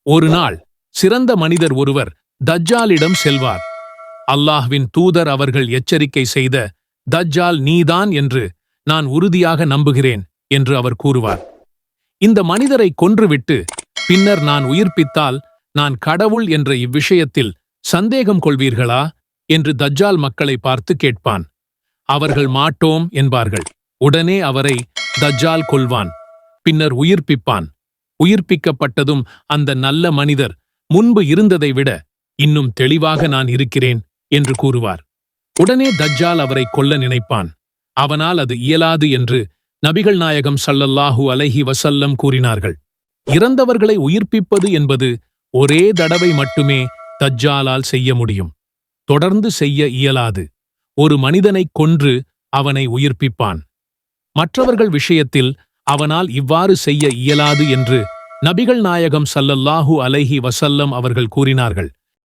ஒரு நாள் சிறந்த மனிதர் ஒருவர் தஜ்ஜாலிடம் செல்வார். அல்லாஹ்வின் தூதர் அவர்கள் எச்சரிக்கை செய்த தஜ்ஜால் நீதான் என்று நான் உறுதியாக நம்புகிறேன் என்று அவர் கூறுவார். இந்த மனிதரை கொன்றுவிட்டு பின்னர் நான் உயிர்ப்பித்தால் நான் கடவுள் என்ற இவ்விஷயத்தில் சந்தேகம் கொள்வீர்களா என்று தஜ்ஜால் மக்களை பார்த்து கேட்பான். அவர்கள் மாட்டோம் என்பார்கள். உடனே அவரை தஜ்ஜால் கொல்வான். பின்னர் உயிர்ப்பிப்பான். உயிர்ப்பிக்கப்பட்டதும் அந்த நல்ல மனிதர் முன்பு இருந்ததை விட இன்னும் தெளிவாக நான் இருக்கிறேன் என்று கூறுவார். உடனே தஜ்ஜால் அவரை கொல்ல நினைப்பான். அவனால் அது இயலாது என்று நபிகள் நாயகம் ஸல்லல்லாஹு அலைஹி வஸல்லம் கூறினார்கள். இறந்தவர்களை உயிர்ப்பிப்பது என்பது ஒரே தடவை மட்டுமே தஜ்ஜாலால் செய்ய முடியும். தொடர்ந்து செய்ய இயலாது. ஒரு மனிதனை கொன்று அவனை உயிர்ப்பிப்பான். மற்றவர்கள் விஷயத்தில் அவனால் இவ்வாறு செய்ய இயலாது என்று நபிகள் நாயகம் ஸல்லல்லாஹு அலைஹி வஸல்லம் அவர்கள் கூறினார்கள்.